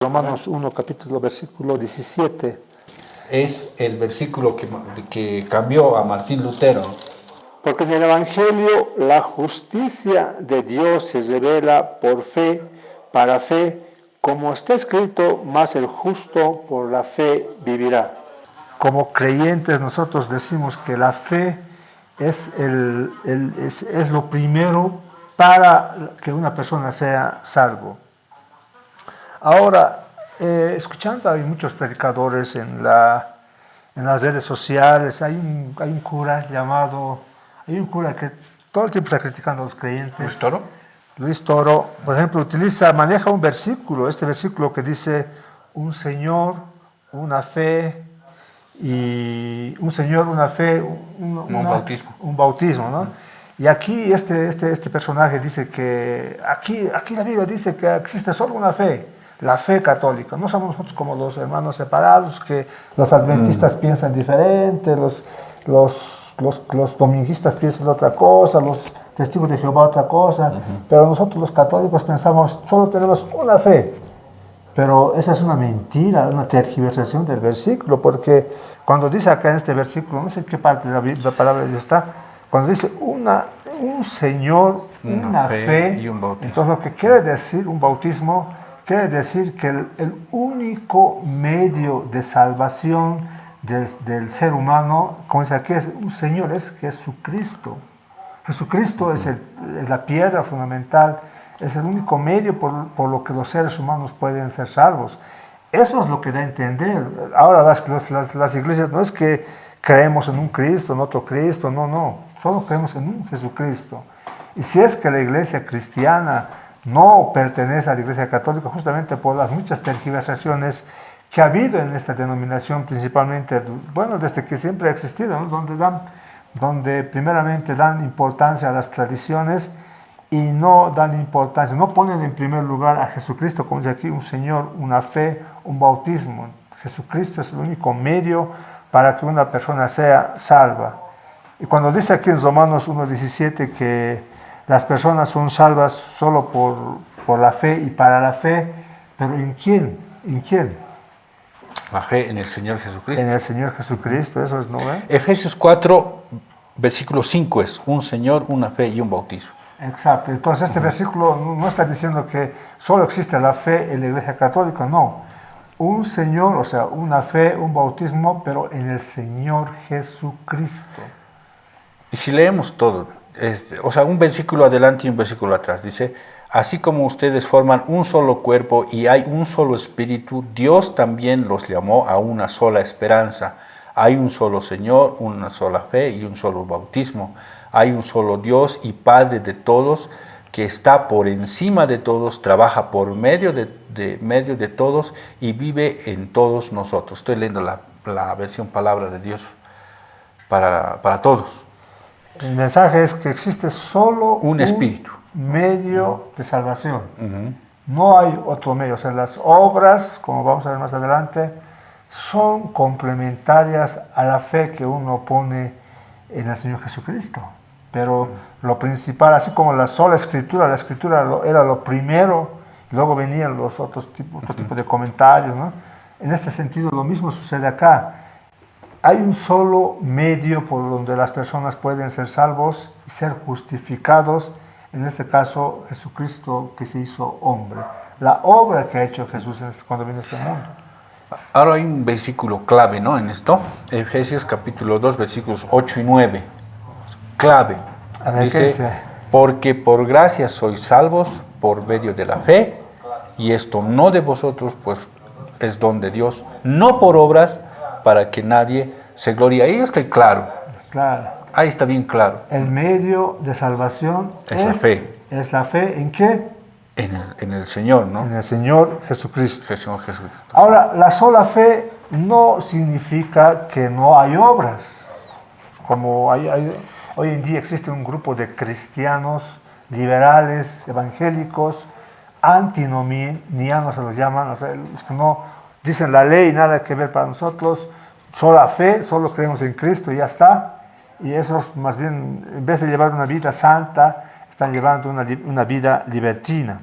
Romanos 1, capítulo, versículo 17. Es el versículo que cambió a Martín Lutero. Porque en el Evangelio la justicia de Dios se revela por fe, para fe, como está escrito, mas el justo por la fe vivirá. Como creyentes nosotros decimos que la fe es lo primero para que una persona sea salvo. Ahora, escuchando, hay muchos predicadores en las redes sociales. Hay un cura que todo el tiempo está criticando a los creyentes. ¿Luis Toro? Luis Toro, por ejemplo, maneja un versículo, este versículo que dice un Señor, una fe, y un Señor, una fe, un bautismo, ¿no? Y aquí este personaje dice que aquí la Biblia dice que existe solo una fe, la fe católica. No somos nosotros como los hermanos separados, que los adventistas piensan diferente, los dominguistas piensan otra cosa, los testigos de Jehová otra cosa, pero nosotros los católicos pensamos, solo tenemos una fe. Pero esa es una mentira, una tergiversación del versículo, porque cuando dice acá en este versículo, no sé en qué parte de la palabra está, cuando dice un Señor, una fe, y un bautismo. Entonces lo que quiere decir un bautismo, quiere decir que el único medio de salvación del ser humano, como dice aquí, es un Señor, es Jesucristo. Jesucristo es la piedra fundamental, es el único medio por lo que los seres humanos pueden ser salvos. Eso es lo que da a entender. Ahora las iglesias no es que creemos en un Cristo, en otro Cristo, no, solo creemos en un Jesucristo. Y si es que la iglesia cristiana no pertenece a la iglesia católica, justamente por las muchas tergiversaciones que ha habido en esta denominación, principalmente, bueno, desde que siempre ha existido, ¿no? donde primeramente dan importancia a las tradiciones y no dan importancia, no ponen en primer lugar a Jesucristo, como dice aquí, un Señor, una fe, un bautismo. Jesucristo es el único medio para que una persona sea salva. Y cuando dice aquí en Romanos 1:17 que las personas son salvas solo por la fe y para la fe, pero ¿en quién? ¿En quién? La fe en el Señor Jesucristo. En el Señor Jesucristo, eso es, ¿no? Efesios 4, versículo 5 es un Señor, una fe y un bautismo. Exacto. Entonces este versículo no está diciendo que solo existe la fe en la Iglesia Católica, no. Un Señor, o sea, una fe, un bautismo, pero en el Señor Jesucristo. Y si leemos todo, un versículo adelante y un versículo atrás, dice, así como ustedes forman un solo cuerpo y hay un solo espíritu, Dios también los llamó a una sola esperanza. Hay un solo Señor, una sola fe y un solo bautismo. Hay un solo Dios y Padre de todos, que está por encima de todos, trabaja por medio de todos y vive en todos nosotros. Estoy leyendo la versión Palabra de Dios para todos. El mensaje es que existe solo un espíritu, medio de salvación. No hay otro medio. O sea, las obras, como vamos a ver más adelante, son complementarias a la fe que uno pone en el Señor Jesucristo. Pero lo principal, así como la sola escritura era lo primero, luego venían los otro tipo de comentarios, ¿no? En este sentido, lo mismo sucede acá. Hay un solo medio por donde las personas pueden ser salvos y ser justificados, en este caso Jesucristo que se hizo hombre. La obra que ha hecho Jesús cuando vino a este mundo. Ahora hay un versículo clave, ¿no? En esto, Efesios capítulo 2, versículos 8 y 9. Clave. A ver, dice, porque por gracia sois salvos por medio de la fe, y esto no de vosotros, pues es don de Dios, no por obras, para que nadie se gloríe. Ahí está claro. Claro. Ahí está bien claro. El medio de salvación es la fe. ¿Es la fe en qué? En el Señor, ¿no? En el Señor Jesucristo. Jesucristo. Ahora, la sola fe no significa que no hay obras. Como hoy en día existe un grupo de cristianos liberales, evangélicos, antinomianos se los llaman, o sea, los que no dicen la ley, nada que ver para nosotros, sola fe, solo creemos en Cristo y ya está. Y esos más bien, en vez de llevar una vida santa, están llevando una vida libertina.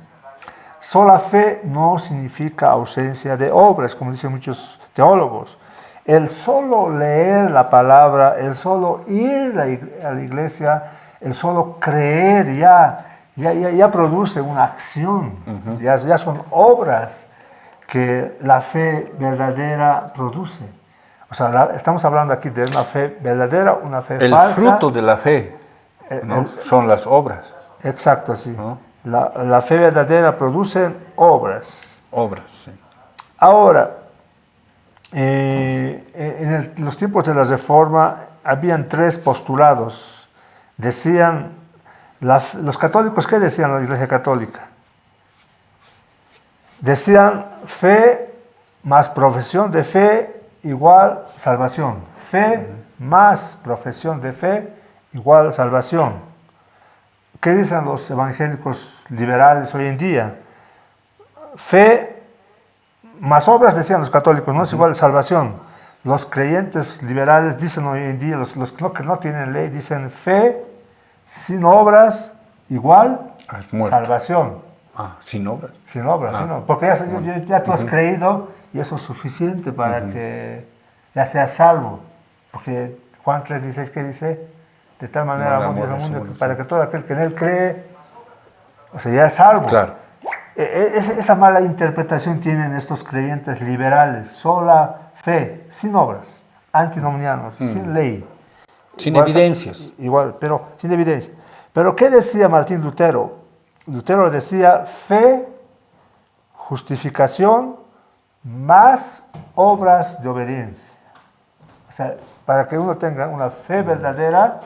sola fe no significa ausencia de obras, como dicen muchos teólogos. El solo leer la palabra, el solo ir a la iglesia, el solo creer ya produce una acción, ya son obras que la fe verdadera produce. O sea, estamos hablando aquí de una fe verdadera, una fe falsa. El fruto de la fe, ¿no? Son las obras. Exacto, sí. ¿No? La fe verdadera produce obras. Obras, sí. Ahora, en los tiempos de la Reforma habían 3 postulados. Decían, los católicos, ¿qué decían la Iglesia Católica? Decían fe más profesión de fe igual salvación. Fe más profesión de fe igual salvación. ¿Qué dicen los evangélicos liberales hoy en día? Fe más obras, decían los católicos, no es igual salvación. Los creyentes liberales dicen hoy en día, los que no tienen ley, dicen fe sin obras igual salvación. Sin obras. Sin obras, sin obras. Porque ya tú has creído y eso es suficiente para que ya seas salvo. Porque Juan 3:16, ¿qué dice? De tal manera amó Dios al mundo para que todo aquel que en él cree, o sea, ya es salvo. Claro. Esa mala interpretación tienen estos creyentes liberales. Sola fe, sin obras, antinomianos, sin ley. Sin evidencias. Igual, pero sin evidencia. Pero ¿qué decía Martín Lutero? Lutero decía fe, justificación, más obras de obediencia. O sea, para que uno tenga una fe verdadera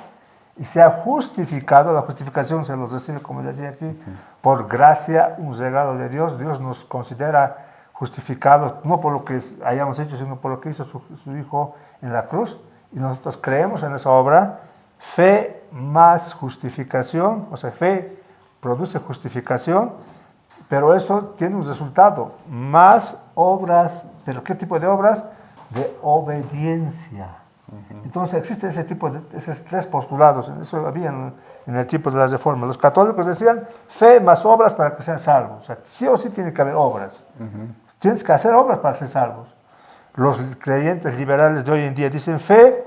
y sea justificado, la justificación se los recibe, como decía aquí, por gracia, un regalo de Dios. Dios nos considera justificados, no por lo que hayamos hecho, sino por lo que hizo su Hijo en la cruz. Y nosotros creemos en esa obra. Fe más justificación, o sea, fe produce justificación, pero eso tiene un resultado, más obras. ¿Pero qué tipo de obras? De obediencia. Entonces existe ese tipo de, esos 3 postulados, eso había en el tiempo de la Reforma. Los católicos decían fe más obras para que sean salvos. O sea, sí o sí tiene que haber obras. Tienes que hacer obras para ser salvos. Los creyentes liberales de hoy en día dicen fe,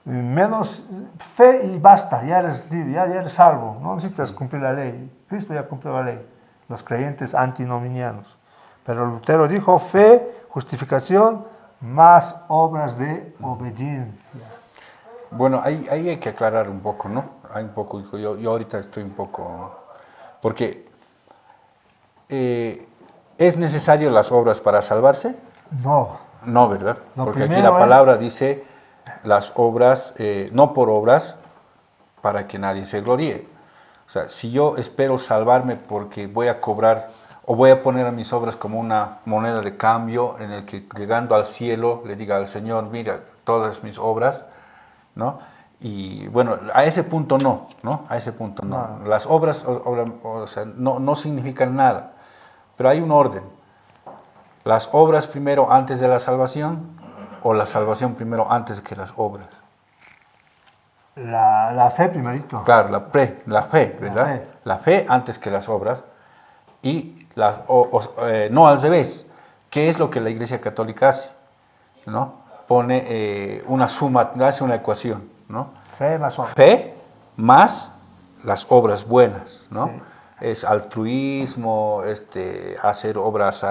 menos fe y basta, ya eres libre, ya eres salvo, no necesitas cumplir la ley. Cristo ya cumplió la ley. Los creyentes antinominianos. Pero Lutero dijo fe, justificación, más obras de obediencia. Bueno, ahí hay que aclarar un poco, ¿no? Hay un poco, yo ahorita estoy un poco... Porque, ¿es necesario las obras para salvarse? No. No, ¿verdad? Porque aquí la palabra dice las obras, no por obras, para que nadie se gloríe. O sea, si yo espero salvarme porque voy a cobrar o voy a poner a mis obras como una moneda de cambio en el que llegando al cielo le diga al Señor, mira, todas mis obras, ¿no? Y bueno, a ese punto no, ¿no? A ese punto no. Las obras, o sea, no significan nada, pero hay un orden. Las obras primero antes de la salvación o la salvación primero antes que las obras. La fe primerito. Claro, la fe, ¿verdad? La fe antes que las obras y no al revés. ¿Qué es lo que la Iglesia Católica hace? ¿No? Pone una suma, hace una ecuación, ¿no? Fe más obras. Fe más las obras buenas, ¿no? Sí. Es altruismo, hacer obras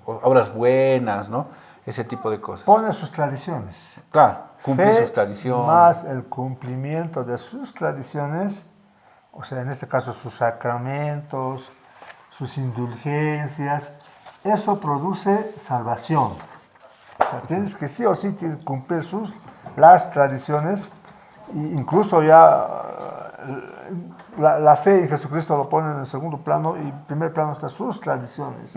obras buenas, ¿no? Ese tipo de cosas. Pone sus tradiciones. Claro, cumplir Fe sus tradiciones. Más el cumplimiento de sus tradiciones, o sea, en este caso sus sacramentos, sus indulgencias, eso produce salvación. O sea, tienes que sí o sí cumplir las tradiciones, e incluso ya la fe en Jesucristo lo pone en el segundo plano y en primer plano están sus tradiciones.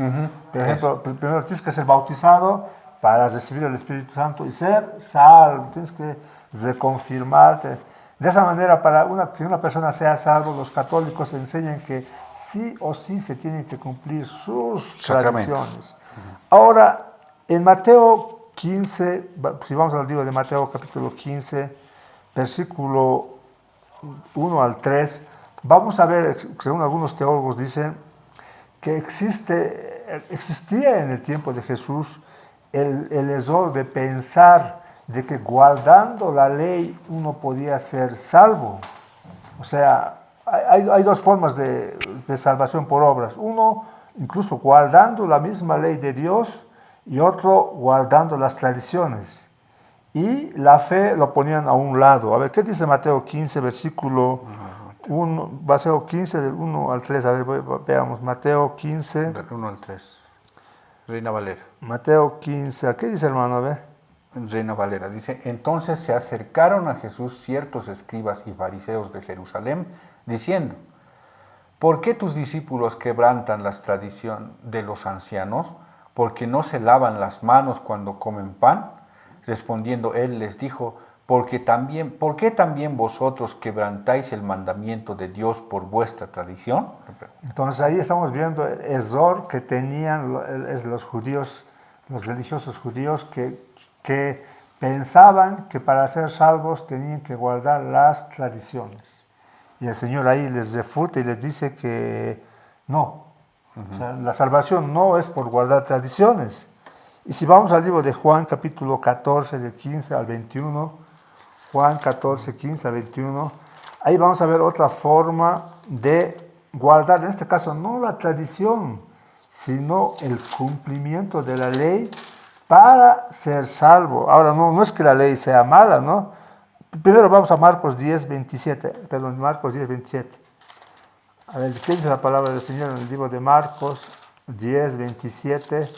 Por ejemplo, primero tienes que ser bautizado para recibir el Espíritu Santo y ser salvo, tienes que reconfirmarte. De esa manera, para que una persona sea salvo, los católicos enseñan que sí o sí se tienen que cumplir sus tradiciones. Ahora, en Mateo 15, si vamos al libro de Mateo capítulo 15, versículo 1 al 3, vamos a ver, según algunos teólogos dicen, que existía en el tiempo de Jesús el error de pensar de que guardando la ley uno podía ser salvo. O sea, hay dos formas de salvación por obras. Uno, incluso guardando la misma ley de Dios, y otro, guardando las tradiciones. Y la fe lo ponían a un lado. A ver, ¿qué dice Mateo 15, versículo 1? Mateo 15, del 1 al 3. A ver, veamos. Mateo 15. Del 1 al 3. Reina Valera. Mateo 15. ¿Qué dice, hermano? A ver. Reina Valera dice, entonces se acercaron a Jesús ciertos escribas y fariseos de Jerusalén, diciendo, ¿por qué tus discípulos quebrantan la tradición de los ancianos? ¿Porque no se lavan las manos cuando comen pan? Respondiendo él les dijo, ¿por qué también vosotros quebrantáis el mandamiento de Dios por vuestra tradición? Entonces ahí estamos viendo el error que tenían los judíos, los religiosos judíos, que pensaban que para ser salvos tenían que guardar las tradiciones. Y el Señor ahí les refuta y les dice que no. O sea, la salvación no es por guardar tradiciones. Y si vamos al libro de Juan, capítulo 14, del 15 al 21, Juan 14, 15 al 21, ahí vamos a ver otra forma de guardar, en este caso no la tradición, sino el cumplimiento de la ley para ser salvo. Ahora, no es que la ley sea mala, ¿no? Primero vamos a Marcos 10, 27. Perdón, Marcos 10, 27. A ver, ¿qué dice la palabra del Señor en el libro de Marcos 10, 27?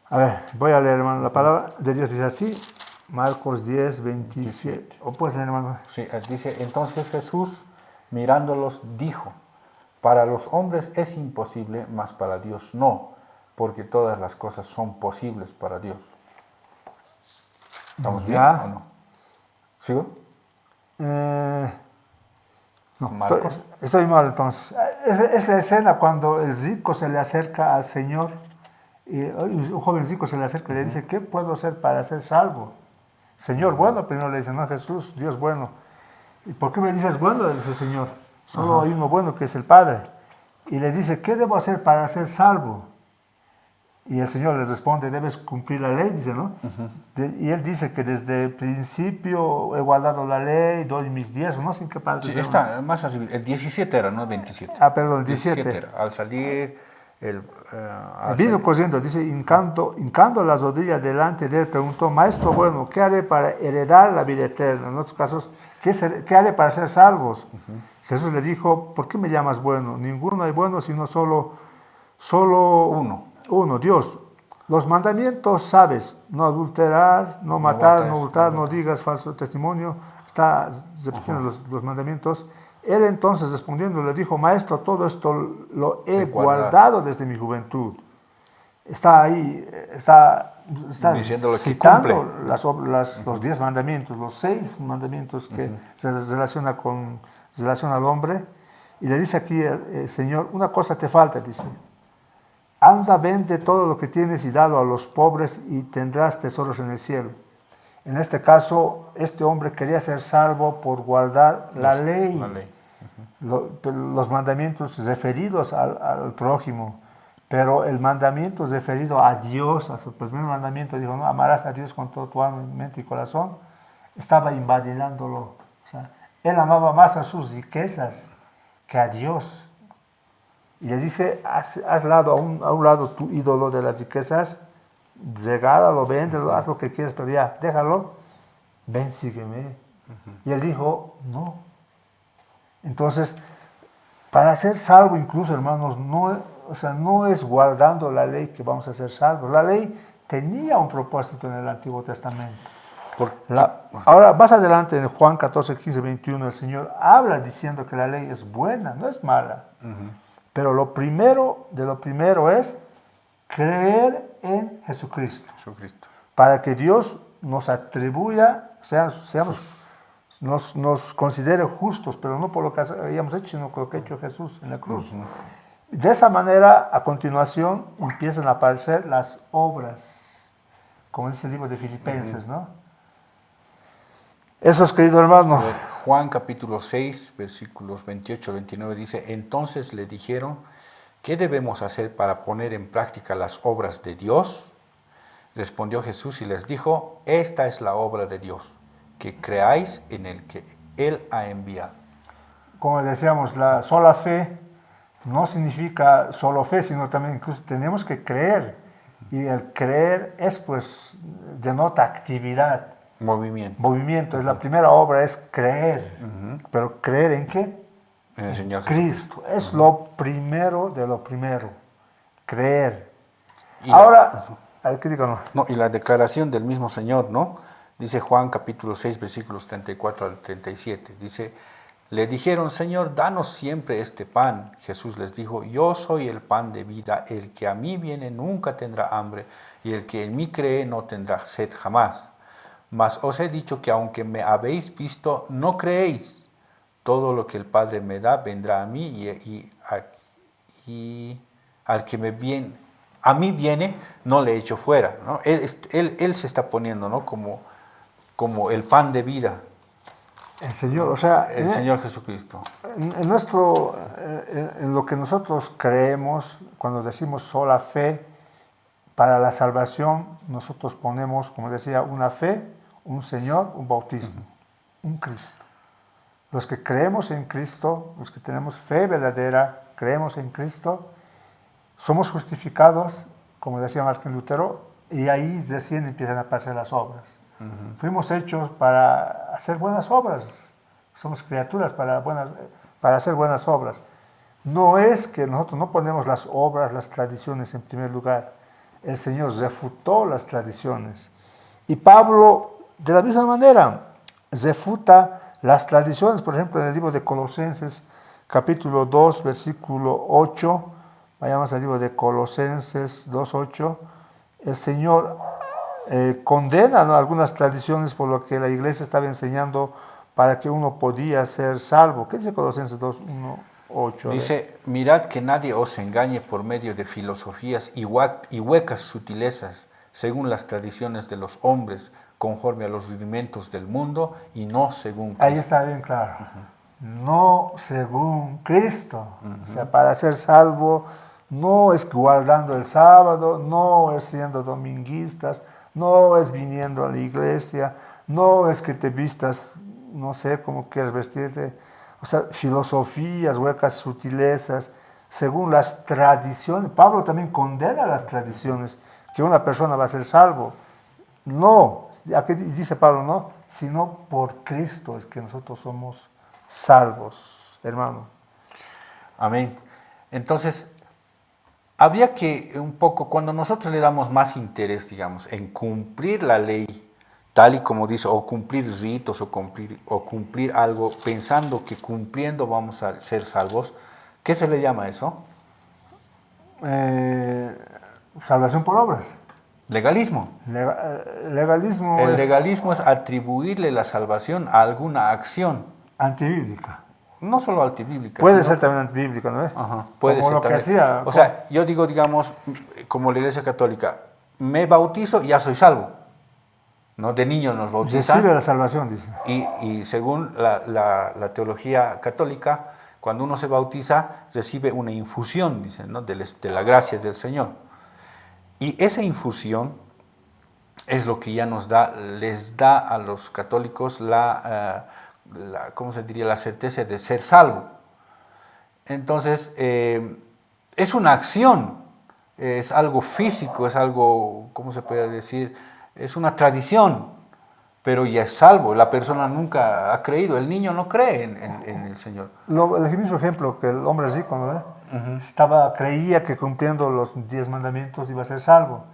A ver, voy a leer, hermano. La palabra de Dios dice así. Marcos 10, 27. ¿O puedes leer, hermano? Sí, dice, entonces Jesús, mirándolos, dijo, para los hombres es imposible, mas para Dios no, porque todas las cosas son posibles para Dios. ¿Estamos bien o no? ¿Sigo? No, Marcos. estoy mal entonces. Es la escena cuando el rico se le acerca al Señor y un joven rico se le acerca y le dice, ¿qué puedo hacer para ser salvo? Señor bueno, primero le dice, no, Jesús, Dios bueno. ¿Y por qué me dices bueno? Le dice el Señor. Solo hay uno bueno que es el Padre. Y le dice, ¿qué debo hacer para ser salvo? Y el Señor les responde, debes cumplir la ley, dice, ¿no? Y él dice que desde el principio he guardado la ley, doy mis diezmos, no sé en qué parte. Sí, está más así, el 17 era, no 27. Ah, perdón, 17. Era. Al salir, vino corriendo, dice, hincando las rodillas delante de él, preguntó, Maestro bueno, ¿qué haré para heredar la vida eterna? En otros casos, ¿qué haré para ser salvos? Jesús le dijo, ¿por qué me llamas bueno? Ninguno hay bueno, sino solo uno, Dios. Los mandamientos sabes, no adulterar, no matar, no hurtar, no digas falso testimonio. Está repitiendo los mandamientos. Él entonces respondiendo le dijo, Maestro, todo esto lo he guardado desde mi juventud. Está ahí, está citando los 10 mandamientos, los 6 mandamientos que se relaciona al hombre. Y le dice aquí, Señor, una cosa te falta, dice. Anda, vende todo lo que tienes y dalo a los pobres y tendrás tesoros en el cielo. En este caso, este hombre quería ser salvo por guardar la ley. Los mandamientos referidos al prójimo, pero el mandamiento referido a Dios, a su primer mandamiento, dijo, no, amarás a Dios con todo tu alma, mente y corazón, estaba invadilándolo. O sea, él amaba más a sus riquezas que a Dios. Y le dice, haz a un lado tu ídolo de las riquezas, regálalo, véndelo, haz lo que quieras, pero ya, déjalo, ven, sígueme. Y él dijo, no. Entonces, para ser salvo incluso, hermanos, no es guardando la ley que vamos a ser salvos. La ley tenía un propósito en el Antiguo Testamento. Ahora, más adelante en Juan 14, 15, 21, el Señor habla diciendo que la ley es buena, no es mala. Pero lo primero es creer en Jesucristo. Para que Dios nos atribuya, nos considere justos, pero no por lo que habíamos hecho, sino por lo que ha hecho Jesús en la cruz. De esa manera, a continuación, empiezan a aparecer las obras, como dice el libro de Filipenses, ¿no? Eso es, querido hermano. Juan capítulo 6, versículos 28 29 dice, entonces le dijeron, ¿qué debemos hacer para poner en práctica las obras de Dios? Respondió Jesús y les dijo, esta es la obra de Dios, que creáis en el que Él ha enviado. Como decíamos, la sola fe no significa solo fe, sino también incluso tenemos que creer. Y el creer es, pues, denota actividad. Movimiento. Es la primera obra, es creer. Pero ¿creer en qué? En el Señor Cristo. Es lo primero de lo primero. Creer. Y ahora, ¿qué digo? No, y la declaración del mismo Señor, ¿no? Dice Juan capítulo 6, versículos 34 al 37. Dice, le dijeron, Señor, danos siempre este pan. Jesús les dijo, yo soy el pan de vida. El que a mí viene nunca tendrá hambre, y el que en mí cree no tendrá sed jamás. Mas os he dicho que aunque me habéis visto, no creéis. Todo lo que el Padre me da vendrá a mí, y al que a mí viene, no le echo fuera, ¿no? Él se está poniendo, ¿no? como el pan de vida. El Señor, o sea, el Señor Jesucristo. En lo que nosotros creemos, cuando decimos sola fe, para la salvación, nosotros ponemos, como decía, una fe, un Señor, un bautismo, un Cristo. Los que creemos en Cristo, los que tenemos fe verdadera, creemos en Cristo, somos justificados, como decía Martín Lutero, y ahí recién empiezan a aparecer las obras. Fuimos hechos para hacer buenas obras. Somos criaturas para hacer buenas obras. No es que nosotros no ponemos las obras, las tradiciones en primer lugar. El Señor refutó las tradiciones. Y Pablo, de la misma manera, refuta las tradiciones. Por ejemplo, en el libro de Colosenses, capítulo 2, versículo 8, vayamos al libro de Colosenses 2:8, el Señor condena, ¿no?, algunas tradiciones por lo que la iglesia estaba enseñando para que uno podía ser salvo. ¿Qué dice Colosenses 2:1-8? Dice, mirad que nadie os engañe por medio de filosofías y huecas sutilezas, según las tradiciones de los hombres, conforme a los rudimentos del mundo y no según Cristo. Ahí está bien claro. No según Cristo. O sea, para ser salvo no es guardando el sábado, no es siendo dominguistas, no es viniendo a la iglesia, no es que te vistas, no sé cómo quieres vestirte. O sea, filosofías, huecas sutilezas, según las tradiciones. Pablo también condena las tradiciones, que una persona va a ser salvo. No, aquí dice Pablo, no, sino por Cristo es que nosotros somos salvos, hermano. Amén. Entonces, habría que un poco, cuando nosotros le damos más interés, digamos, en cumplir la ley, tal y como dice, o cumplir ritos, o cumplir algo, pensando que cumpliendo vamos a ser salvos, ¿qué se le llama eso? Salvación por obras. Legalismo. Legalismo. El legalismo es atribuirle la salvación a alguna acción. Antibíblica. No solo antibíblica. Puede ser también antibíblica, ¿no es? Puede como ser lo también. Que hacía, o sea, yo digo, digamos, como la Iglesia Católica, me bautizo y ya soy salvo. ¿No? De niño nos bautizan. Recibe la salvación, dice. Y según la teología católica, cuando uno se bautiza, recibe una infusión, dicen, ¿no?, de la gracia del Señor. Y esa infusión es lo que ya les da a los católicos ¿cómo se diría?, la certeza de ser salvo. Entonces, es una acción, es algo físico, es algo, ¿cómo se puede decir?, es una tradición, pero ya es salvo. La persona nunca ha creído, el niño no cree en el Señor. El mismo ejemplo que el hombre rico, ¿no? Creía que cumpliendo los 10 mandamientos iba a ser salvo,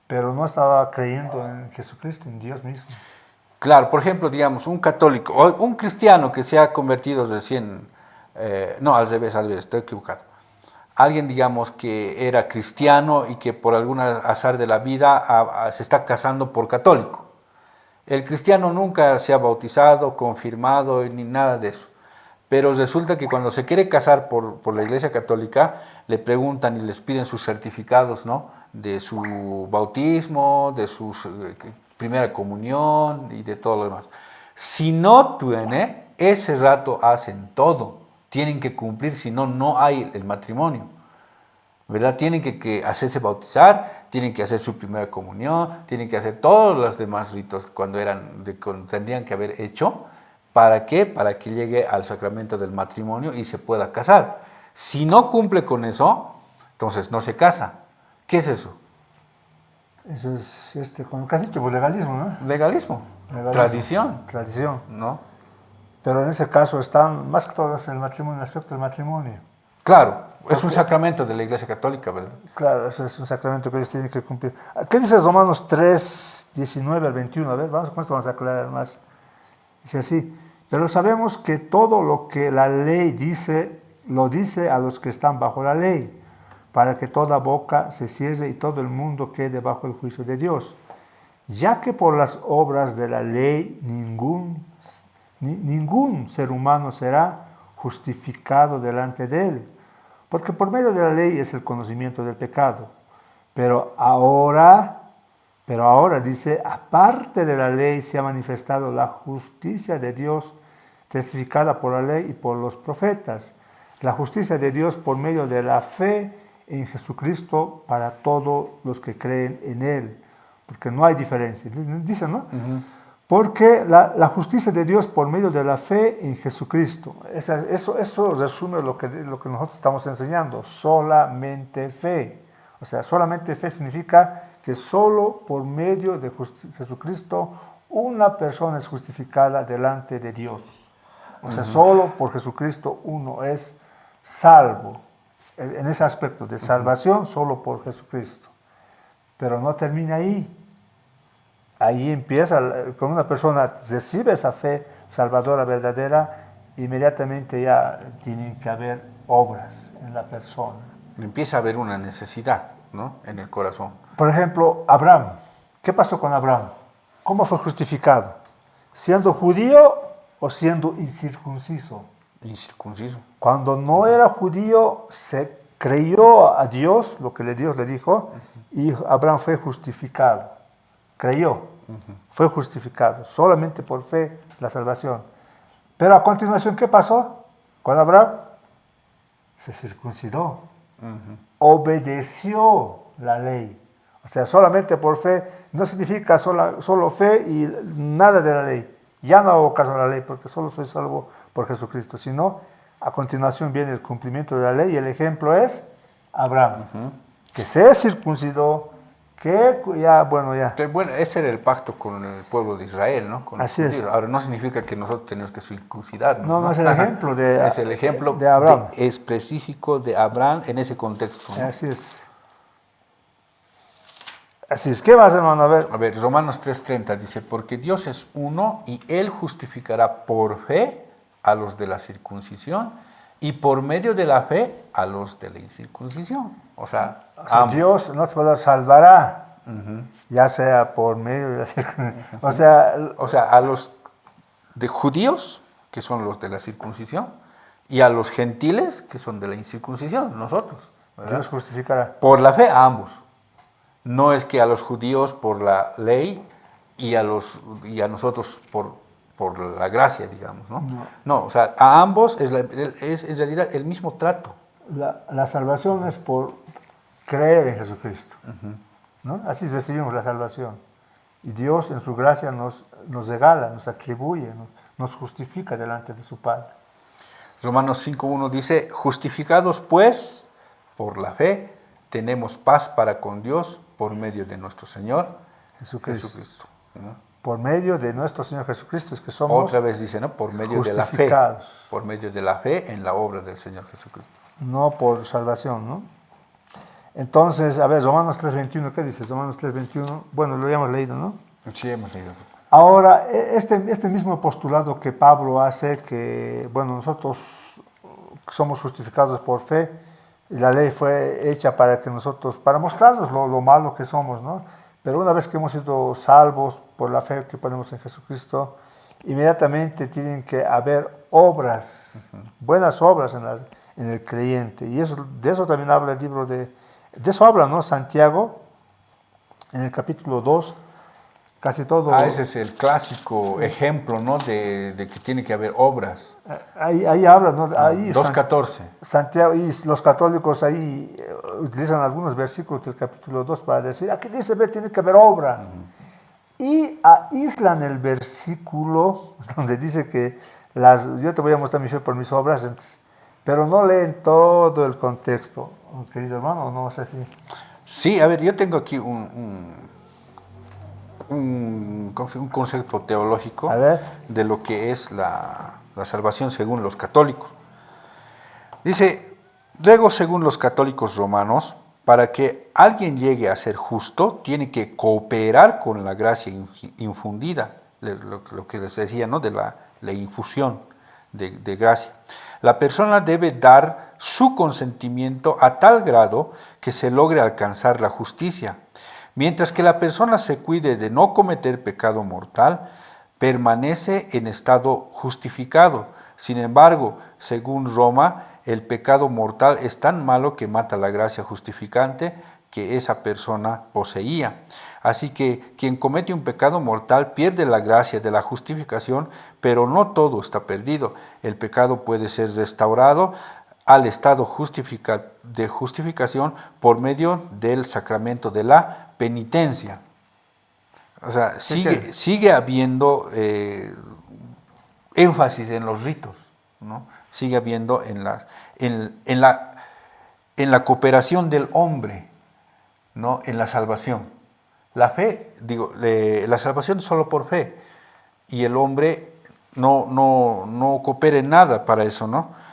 pero no estaba creyendo en Jesucristo, en Dios mismo. Claro, por ejemplo, digamos, un católico o un cristiano que se ha convertido recién, no, al revés, estoy equivocado. Alguien, digamos, que era cristiano y que por algún azar de la vida se está casando por católico. El cristiano nunca se ha bautizado, confirmado, ni nada de eso. Pero resulta que cuando se quiere casar por la Iglesia Católica, le preguntan y les piden sus certificados, ¿no?, de su bautismo, de su primera comunión y de todo lo demás. Si no tiene, ese rato hacen todo. Tienen que cumplir, si no, no hay el matrimonio. ¿verdad? Tienen que hacerse bautizar, tienen que hacer su primera comunión, tienen que hacer todos los demás ritos cuando tendrían que haber hecho. ¿Para qué? Para que llegue al sacramento del matrimonio y se pueda casar. Si no cumple con eso, entonces no se casa. ¿Qué es eso? Eso es, con lo que has dicho, pues legalismo, ¿no? Legalismo. Tradición. Tradición. ¿No? Pero en ese caso están más que todo el matrimonio, el aspecto del matrimonio. Claro, es un sacramento de la Iglesia Católica, ¿verdad? Claro, eso es un sacramento que ellos tienen que cumplir. ¿Qué dice Romanos 3, 19 al 21? A ver, con esto vamos a aclarar más. Dice así: pero sabemos que todo lo que la ley dice, lo dice a los que están bajo la ley, para que toda boca se cierre y todo el mundo quede bajo el juicio de Dios. Ya que por las obras de la ley ningún ser humano será justificado delante de él, porque por medio de la ley es el conocimiento del pecado. Pero ahora dice, aparte de la ley se ha manifestado la justicia de Dios, testificada por la ley y por los profetas. La justicia de Dios por medio de la fe en Jesucristo para todos los que creen en Él. Porque no hay diferencia. Dice, ¿no? Uh-huh. Porque la justicia de Dios por medio de la fe en Jesucristo. Eso resume lo que nosotros estamos enseñando. Solamente fe. O sea, solamente fe significa que solo por medio de Jesucristo una persona es justificada delante de Dios. O sea, solo por Jesucristo uno es salvo. En ese aspecto de salvación, solo por Jesucristo. Pero no termina ahí. Ahí empieza, cuando una persona recibe esa fe salvadora verdadera, inmediatamente ya tienen que haber obras en la persona. Empieza a haber una necesidad, ¿no?, en el corazón. Por ejemplo, Abraham. ¿Qué pasó con Abraham? ¿Cómo fue justificado? ¿Siendo judío o siendo incircunciso? Incircunciso. Cuando no era judío, se creyó a Dios, lo que Dios le dijo, y Abraham fue justificado. Creyó, fue justificado, solamente por fe la salvación. Pero a continuación, ¿qué pasó con Abraham? Se circuncidó, obedeció la ley. O sea, solamente por fe no significa solo fe y nada de la ley. Ya no hago caso a la ley porque solo soy salvo por Jesucristo, sino a continuación viene el cumplimiento de la ley y el ejemplo es Abraham, que se circuncidó, que ya. Bueno, ese era el pacto con el pueblo de Israel, ¿no? Con Así es. Ahora, no significa que nosotros tenemos que circuncidarnos. No, es el ejemplo de es el ejemplo de Abraham. Específico de Abraham en ese contexto, ¿no? Así es. Así es. ¿Qué más, hermano? A ver, Romanos 3:30 dice, porque Dios es uno y Él justificará por fe a los de la circuncisión y por medio de la fe a los de la incircuncisión. O sea Dios nos salvará, ya sea por medio de la circuncisión. O sea, a los de judíos, que son los de la circuncisión, y a los gentiles, que son de la incircuncisión, nosotros, ¿verdad? Dios justificará. Por la fe a ambos. No es que a los judíos por la ley y a nosotros por la gracia, digamos, ¿no? No, o sea, a ambos es en realidad el mismo trato. La salvación es por creer en Jesucristo, ¿no? Así recibimos la salvación. Y Dios en su gracia nos regala, nos atribuye, nos justifica delante de su Padre. Romanos 5:1 dice, justificados pues por la fe, tenemos paz para con Dios por medio de nuestro Señor Jesucristo. Por medio de nuestro Señor Jesucristo es que somos otra vez dice, ¿no? Por medio de la fe. Por medio de la fe en la obra del Señor Jesucristo. No por salvación, ¿no? Entonces, a ver, Romanos 3:21, ¿qué dice? Romanos 3:21, bueno, lo habíamos leído, ¿no? Sí, hemos leído. Ahora, este mismo postulado que Pablo hace, que, bueno, nosotros somos justificados por fe, y la ley fue hecha para mostrarnos lo malo que somos, ¿no? Pero una vez que hemos sido salvos por la fe que ponemos en Jesucristo, inmediatamente tienen que haber obras, buenas obras en el creyente. Y de eso también habla el libro de eso habla, ¿no? Santiago, en el capítulo 2, casi todo. Ese es el clásico ejemplo, ¿no? De que tiene que haber obras. Ahí habla, ¿no? Ahí 2.14. Santiago, y los católicos ahí utilizan algunos versículos del capítulo 2 para decir, aquí dice, ve, tiene que haber obra. Y aíslan el versículo donde dice que yo te voy a mostrar mi fe por mis obras, pero no leen todo el contexto, querido hermano, no sé si... Sí, a ver, yo tengo aquí un concepto teológico de lo que es la salvación según los católicos. Dice, luego según los católicos romanos, para que alguien llegue a ser justo, tiene que cooperar con la gracia infundida, lo que les decía, ¿no? De la infusión de gracia. La persona debe dar su consentimiento a tal grado que se logre alcanzar la justicia. Mientras que la persona se cuide de no cometer pecado mortal, permanece en estado justificado. Sin embargo, según Roma, el pecado mortal es tan malo que mata la gracia justificante que esa persona poseía. Así que quien comete un pecado mortal pierde la gracia de la justificación, pero no todo está perdido. El pecado puede ser restaurado al estado de justificación por medio del sacramento de la penitencia. O sea, sigue habiendo énfasis en los ritos, ¿no? Sigue habiendo en la cooperación del hombre, ¿no? En la salvación. La fe, la salvación es solo por fe, y el hombre no coopera en nada para eso, ¿no?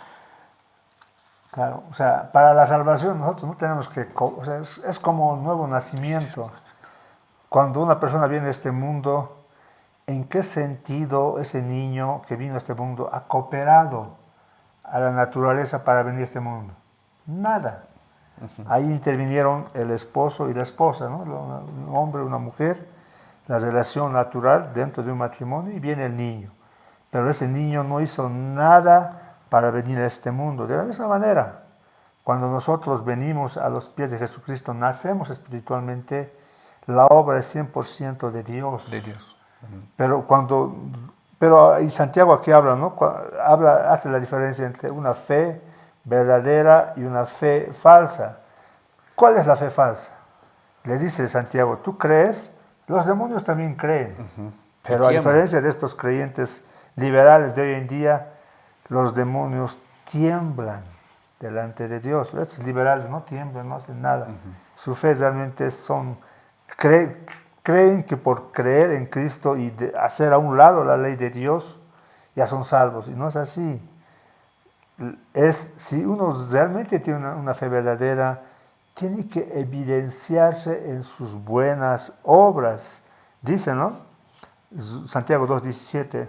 Claro, o sea, para la salvación nosotros no tenemos que, o sea, es como un nuevo nacimiento. Cuando una persona viene a este mundo, ¿en qué sentido ese niño que vino a este mundo ha cooperado a la naturaleza para venir a este mundo? Nada. Ahí intervinieron el esposo y la esposa, ¿no? Un hombre y una mujer, la relación natural dentro de un matrimonio, y viene el niño. Pero ese niño no hizo nada para venir a este mundo. De la misma manera, cuando nosotros venimos a los pies de Jesucristo, nacemos espiritualmente, la obra es 100% de Dios. De Dios. Pero y Santiago aquí habla, ¿no? Hace la diferencia entre una fe verdadera y una fe falsa. ¿Cuál es la fe falsa? Le dice Santiago, ¿tú crees? Los demonios también creen. Pero a diferencia de estos creyentes liberales de hoy en día, los demonios tiemblan delante de Dios. Estos liberales no tiemblan, no hacen nada. Su fe realmente creen que por creer en Cristo y hacer a un lado la ley de Dios, ya son salvos. Y no es así. Si uno realmente tiene una fe verdadera, tiene que evidenciarse en sus buenas obras. Dice, ¿no? Santiago 2:17.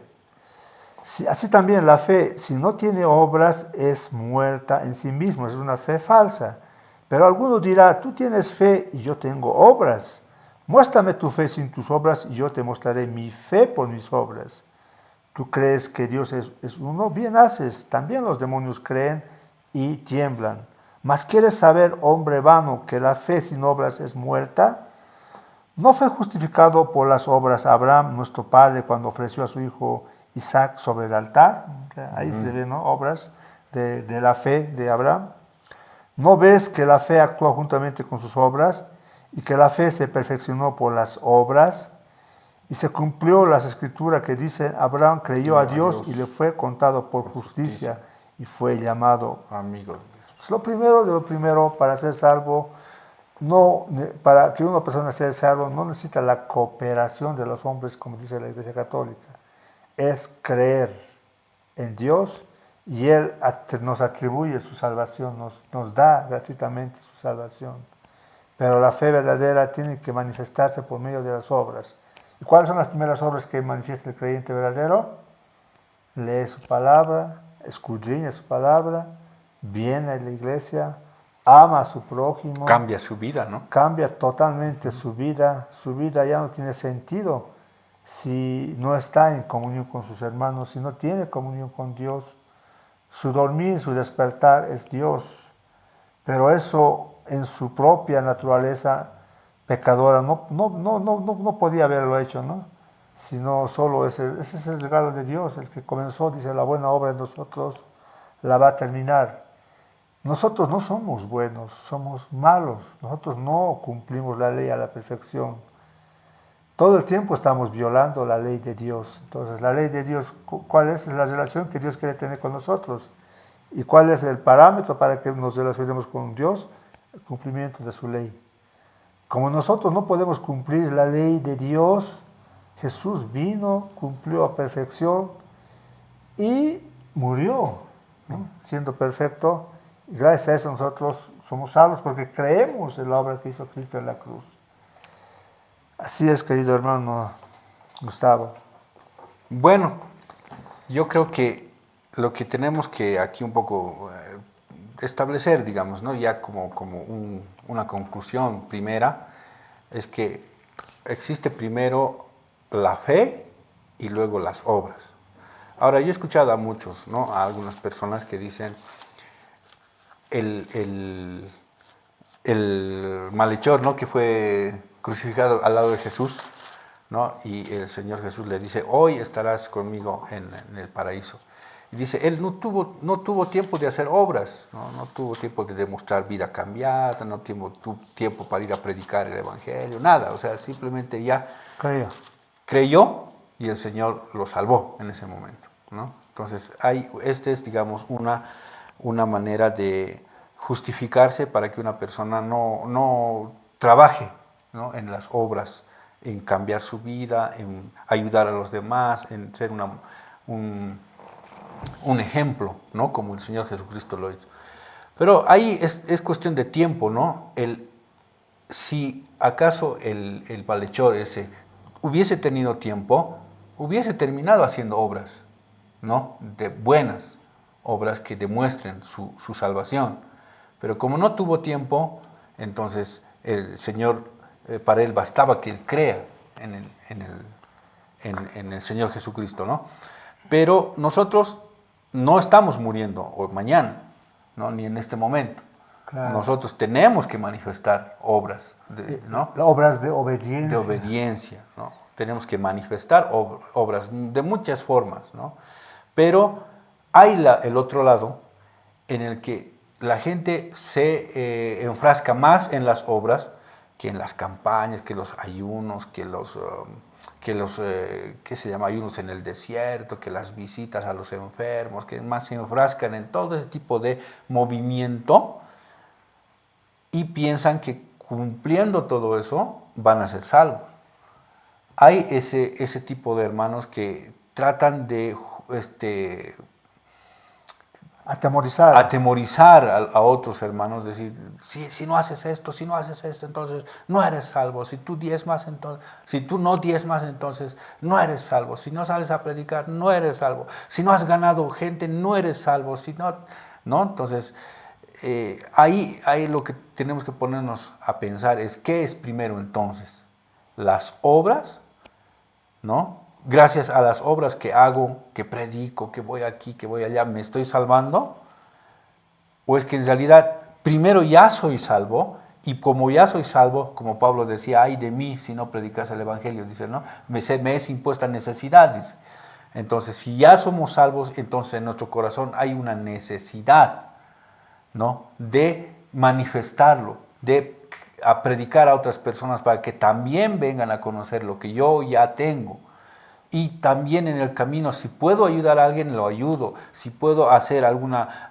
Así también la fe, si no tiene obras, es muerta en sí misma, es una fe falsa. Pero alguno dirá, tú tienes fe y yo tengo obras. Muéstrame tu fe sin tus obras y yo te mostraré mi fe por mis obras. ¿Tú crees que Dios es uno? Bien haces. También los demonios creen y tiemblan. ¿Mas quieres saber, hombre vano, que la fe sin obras es muerta? ¿No fue justificado por las obras Abraham, nuestro padre, cuando ofreció a su hijo Isaac sobre el altar? Ahí se ven, ¿no? Obras de la fe de Abraham. ¿No ves que la fe actúa juntamente con sus obras y que la fe se perfeccionó por las obras? Y se cumplió las escrituras que dicen, Abraham creyó a Dios y le fue contado por justicia y fue llamado amigo de Dios. Lo primero de lo primero, para ser salvo, para que una persona sea salvo, no necesita la cooperación de los hombres, como dice la Iglesia Católica. Es creer en Dios y Él nos atribuye su salvación, nos da gratuitamente su salvación. Pero la fe verdadera tiene que manifestarse por medio de las obras. ¿Y cuáles son las primeras obras que manifiesta el creyente verdadero? Lee su palabra, escudriña su palabra, viene a la iglesia, ama a su prójimo. Cambia su vida, ¿no? Cambia totalmente su vida. Su vida ya no tiene sentido si no está en comunión con sus hermanos, si no tiene comunión con Dios. Su dormir, su despertar es Dios. Pero eso en su propia naturaleza pecadora, no podía haberlo hecho, ¿no? Sino solo ese es el regalo de Dios, el que comenzó, dice, la buena obra en nosotros la va a terminar. Nosotros no somos buenos, somos malos, nosotros no cumplimos la ley a la perfección. Todo el tiempo estamos violando la ley de Dios. Entonces, la ley de Dios, ¿cuál es? Es la relación que Dios quiere tener con nosotros. ¿Y cuál es el parámetro para que nos relacionemos con Dios? El cumplimiento de su ley. Como nosotros no podemos cumplir la ley de Dios, Jesús vino, cumplió a perfección y murió, ¿no? Siendo perfecto. Y gracias a eso nosotros somos salvos porque creemos en la obra que hizo Cristo en la cruz. Así es, querido hermano Gustavo. Bueno, yo creo que lo que tenemos que aquí un poco establecer, digamos, ¿no? Ya como una conclusión primera, es que existe primero la fe y luego las obras. Ahora, yo he escuchado a muchos, ¿no? A algunas personas que dicen el malhechor, ¿no? Que fue crucificado al lado de Jesús, ¿no? Y el Señor Jesús le dice, hoy estarás conmigo en el paraíso. Y dice, él no tuvo tiempo de hacer obras, no tuvo tiempo de demostrar vida cambiada, no tuvo tiempo para ir a predicar el Evangelio, nada. O sea, simplemente ya creyó y el Señor lo salvó en ese momento, ¿no? Entonces, este es, digamos, una manera de justificarse para que una persona no trabaje, ¿no? En las obras, en cambiar su vida, en ayudar a los demás, en ser un ejemplo, ¿no? Como el Señor Jesucristo lo hizo. Pero ahí es cuestión de tiempo, ¿no? Si acaso el malhechor ese hubiese tenido tiempo, hubiese terminado haciendo obras, ¿no? De buenas obras que demuestren su salvación. Pero como no tuvo tiempo, entonces el Señor, para él bastaba que él crea en el Señor Jesucristo, ¿no? Pero nosotros no estamos muriendo hoy, mañana, ¿no? Ni en este momento. Claro. Nosotros tenemos que manifestar obras, ¿no? Obras de obediencia. De obediencia, ¿no? Tenemos que manifestar obras de muchas formas, ¿no? Pero hay el otro lado en el que la gente se enfrasca más en las obras que en las campañas, que los ayunos, que los ¿qué se llama? Ayunos en el desierto, que las visitas a los enfermos, que más se enfrascan en todo ese tipo de movimiento y piensan que cumpliendo todo eso van a ser salvos. Hay ese tipo de hermanos que tratan de atemorizar a otros hermanos, decir, si no haces esto, entonces no eres salvo. Si tú no diezmas, entonces no eres salvo. Si no sales a predicar, no eres salvo. Si no has ganado gente, no eres salvo. ¿No? Entonces, ahí lo que tenemos que ponernos a pensar es, ¿qué es primero entonces? ¿Las obras? ¿No? Gracias a las obras que hago, que predico, que voy aquí, que voy allá, ¿me estoy salvando? ¿O es que en realidad primero ya soy salvo y como ya soy salvo, como Pablo decía, ay de mí si no predicas el Evangelio, dice, ¿no? Me es impuesta necesidad, dice. Entonces, si ya somos salvos, entonces en nuestro corazón hay una necesidad, ¿no? De manifestarlo, de predicar a otras personas para que también vengan a conocer lo que yo ya tengo. Y también en el camino, si puedo ayudar a alguien, lo ayudo. Si puedo hacer alguna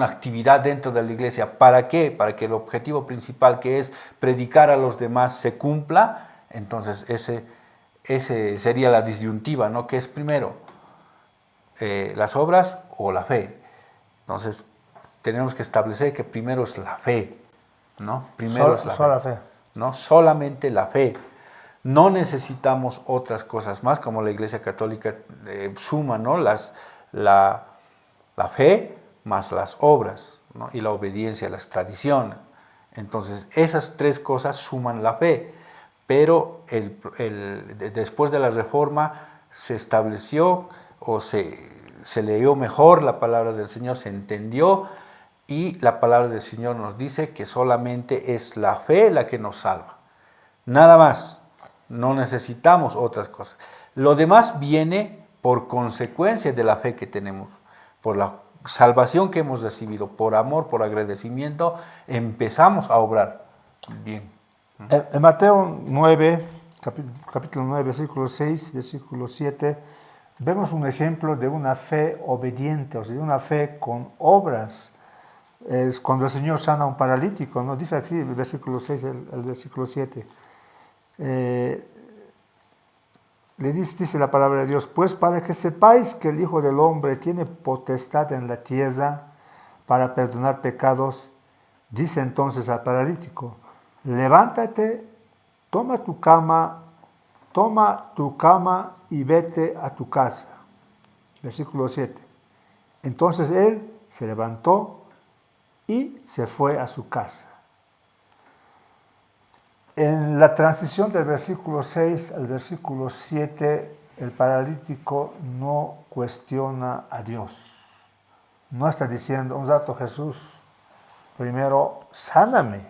actividad dentro de la iglesia, ¿para qué? Para que el objetivo principal, que es predicar a los demás, se cumpla. Entonces, ese sería la disyuntiva, ¿no? ¿Qué es primero? ¿Las obras o la fe? Entonces, tenemos que establecer que primero es la fe, ¿no? Primero es la fe. ¿No? Solamente la fe. No necesitamos otras cosas más, como la Iglesia Católica suma, ¿no? La fe más las obras, ¿no? Y la obediencia, las tradiciones. Entonces, esas tres cosas suman la fe. Pero después de la Reforma se estableció o se leyó mejor la palabra del Señor, se entendió Y la palabra del Señor nos dice que solamente es la fe la que nos salva. Nada más. No necesitamos otras cosas. Lo demás viene por consecuencia de la fe que tenemos, por la salvación que hemos recibido, por amor, por agradecimiento, empezamos a obrar bien. En Mateo 9, capítulo 9, versículo 6, versículo 7, vemos un ejemplo de una fe obediente, o sea, de una fe con obras. Es cuando el Señor sana a un paralítico, ¿no? Dice así el versículo 6 al versículo 7. Le dice la palabra de Dios, pues para que sepáis que el Hijo del Hombre tiene potestad en la tierra para perdonar pecados, dice entonces al paralítico, levántate, toma tu cama y vete a tu casa. Versículo 7. Entonces él se levantó y se fue a su casa. En la transición del versículo 6 al versículo 7, el paralítico no cuestiona a Dios. No está diciendo, un rato Jesús, primero sáname,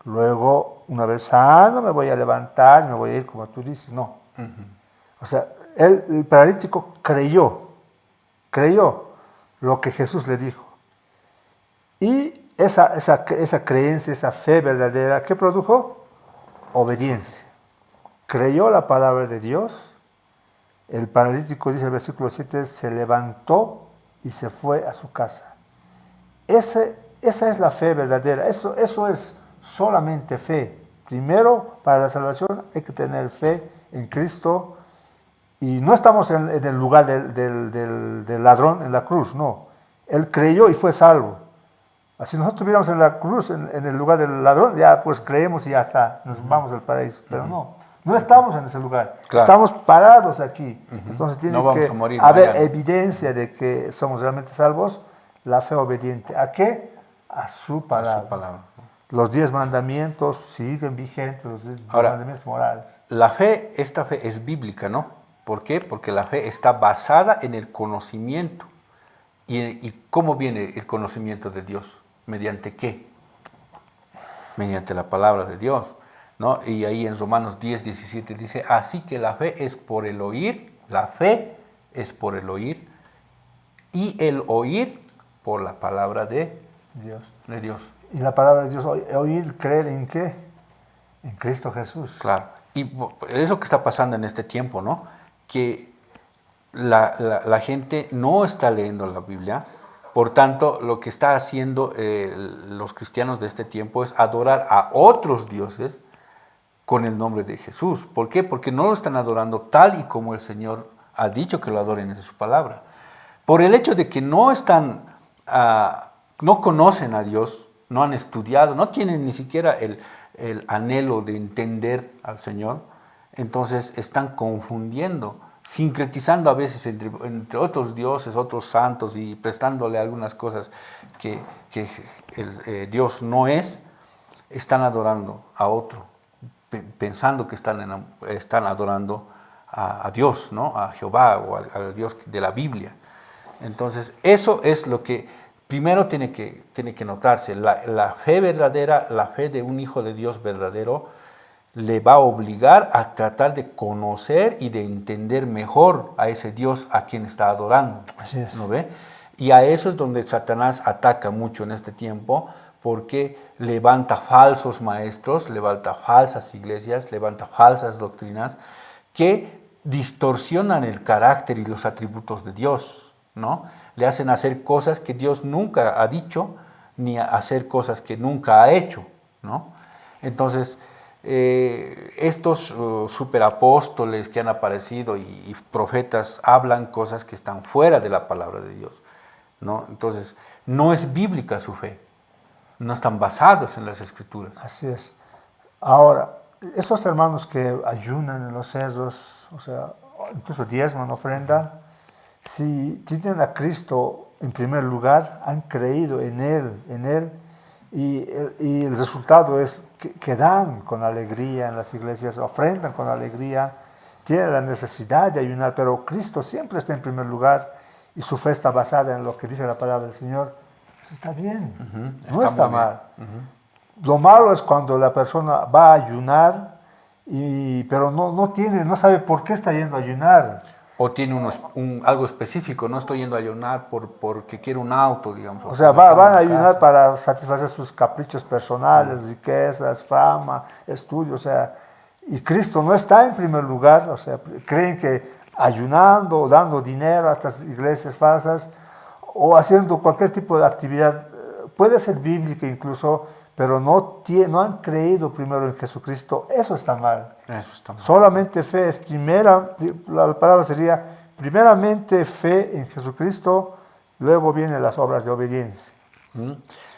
luego una vez sano me voy a levantar, me voy a ir como tú dices. No. O sea, el paralítico creyó lo que Jesús le dijo. Y esa creencia, esa fe verdadera, ¿qué produjo? Obediencia. Creyó la palabra de Dios. El paralítico, dice el versículo 7, se levantó y se fue a su casa. Esa es la fe verdadera. Eso es solamente fe. Primero, para la salvación hay que tener fe en Cristo. Y no estamos en el lugar del ladrón en la cruz, no. Él creyó y fue salvo. Si nosotros estuviéramos en la cruz, en el lugar del ladrón, ya pues creemos y ya está, nos vamos al paraíso. Pero no estamos en ese lugar, claro. Estamos parados aquí. Entonces tiene que haber mañana. Evidencia de que somos realmente salvos, la fe obediente. ¿A qué? A su palabra. A su palabra. Los 10 mandamientos siguen vigentes, los 10 mandamientos morales. Esta fe es bíblica, ¿no? ¿Por qué? Porque la fe está basada en el conocimiento. ¿Y cómo viene el conocimiento de Dios? ¿Mediante qué? Mediante la palabra de Dios, ¿no? Y ahí en Romanos 10, 17 dice, así que la fe es por el oír, la fe es por el oír, y el oír por la palabra de Dios. Y la palabra de Dios, oír, creer en qué? En Cristo Jesús. Claro. Y es lo que está pasando en este tiempo, ¿no? Que la gente no está leyendo la Biblia. Por tanto, lo que está haciendo los cristianos de este tiempo es adorar a otros dioses con el nombre de Jesús. ¿Por qué? Porque no lo están adorando tal y como el Señor ha dicho que lo adoren en su palabra. Por el hecho de que no conocen a Dios, no han estudiado, no tienen ni siquiera el anhelo de entender al Señor, entonces están confundiendo, sincretizando a veces entre otros dioses, otros santos y prestándole algunas cosas que Dios no es, están adorando a otro, pensando que están adorando a Dios, ¿no? A Jehová o al Dios de la Biblia. Entonces, eso es lo que primero tiene que notarse. La fe verdadera, la fe de un hijo de Dios verdadero, le va a obligar a tratar de conocer y de entender mejor a ese Dios a quien está adorando. Así es. ¿No ve? Y a eso es donde Satanás ataca mucho en este tiempo, porque levanta falsos maestros, levanta falsas iglesias, levanta falsas doctrinas que distorsionan el carácter y los atributos de Dios, ¿no? Le hacen hacer cosas que Dios nunca ha dicho, ni hacer cosas que nunca ha hecho, ¿no? Entonces, estos superapóstoles que han aparecido y profetas hablan cosas que están fuera de la palabra de Dios, ¿no? Entonces, no es bíblica su fe, no están basados en las Escrituras. Así es. Ahora, esos hermanos que ayunan en los cerros, o sea, incluso diezman, ofrendan, si tienen a Cristo en primer lugar, han creído en Él, y el resultado es que dan con alegría en las iglesias, ofrendan con alegría, tienen la necesidad de ayunar, pero Cristo siempre está en primer lugar y su fe está basada en lo que dice la palabra del Señor. Eso está bien, no Está está muy bien. mal. Lo malo es cuando la persona va a ayunar, pero no sabe por qué está yendo a ayunar. O tiene algo específico, no estoy yendo a ayunar porque quiero un auto, digamos. O sea, porque quiero van a una ayunar casa. para satisfacer sus caprichos personales, riquezas, fama, estudios, o sea, y Cristo no está en primer lugar, o sea, creen que ayunando o dando dinero a estas iglesias falsas o haciendo cualquier tipo de actividad, puede ser bíblica incluso, pero no han creído primero en Jesucristo, eso está mal. Eso está mal. Solamente fe es la palabra sería primeramente fe en Jesucristo, luego vienen las obras de obediencia.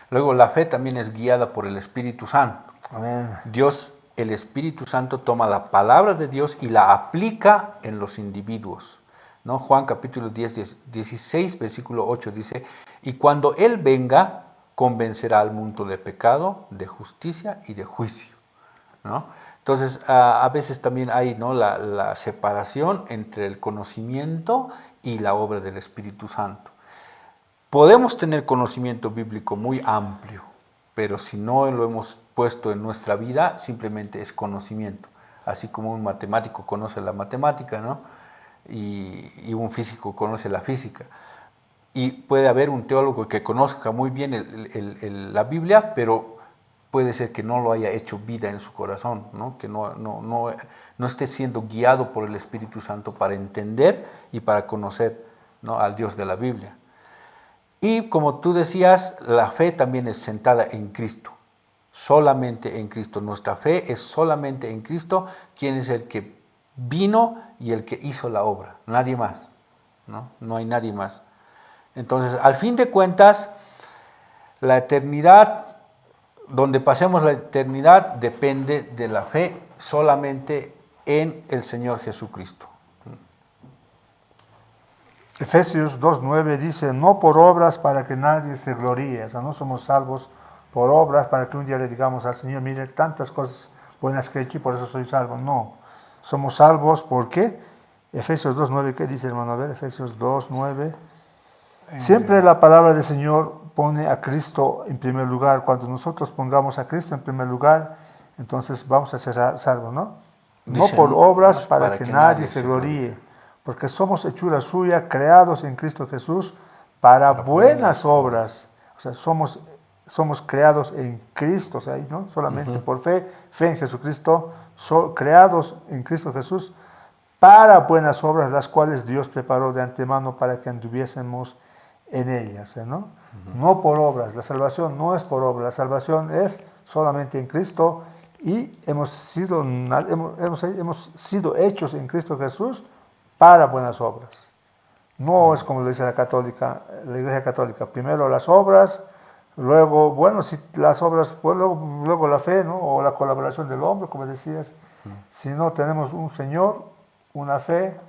Luego, la fe también es guiada por el Espíritu Santo. Amén. Dios, el Espíritu Santo, toma la palabra de Dios y la aplica en los individuos. ¿No? Juan capítulo 16, versículo 8 dice, y cuando Él venga, convencerá al mundo de pecado, de justicia y de juicio. ¿No? Entonces, a veces también hay, ¿no?, la separación entre el conocimiento y la obra del Espíritu Santo. Podemos tener conocimiento bíblico muy amplio, pero si no lo hemos puesto en nuestra vida, simplemente es conocimiento. Así como un matemático conoce la matemática, ¿no? Y un físico conoce la física. Y puede haber un teólogo que conozca muy bien la Biblia, pero puede ser que no lo haya hecho vida en su corazón, ¿no? Que no esté siendo guiado por el Espíritu Santo para entender y para conocer, ¿no?, al Dios de la Biblia. Y como tú decías, la fe también es sentada en Cristo, solamente en Cristo. Nuestra fe es solamente en Cristo, quien es el que vino y el que hizo la obra, nadie más, ¿no? No hay nadie más. Entonces, al fin de cuentas, la eternidad, donde pasemos la eternidad, depende de la fe solamente en el Señor Jesucristo. Efesios 2:9 dice, no por obras para que nadie se gloríe, o sea, no somos salvos por obras para que un día le digamos al Señor, mire, tantas cosas buenas que he hecho y por eso soy salvo. No, somos salvos porque Efesios 2:9, ¿qué dice, hermano? A ver, Efesios 2:9. Siempre la palabra del Señor pone a Cristo en primer lugar. Cuando nosotros pongamos a Cristo en primer lugar, entonces vamos a ser salvos, ¿no? No por obras para que nadie se gloríe, porque somos hechura suya, creados en Cristo Jesús para buenas obras. O sea, somos creados en Cristo, o sea, ¿no? Solamente por fe en Jesucristo, creados en Cristo Jesús para buenas obras, las cuales Dios preparó de antemano para que anduviésemos en ellas, ¿no? No por obras, la salvación no es por obras, la salvación es solamente en Cristo y hemos sido hechos en Cristo Jesús para buenas obras. No es como lo dice la Iglesia Católica, primero las obras, luego, bueno, si las obras, pues luego la fe, ¿no? O la colaboración del hombre, como decías. Si no tenemos un Señor, una fe,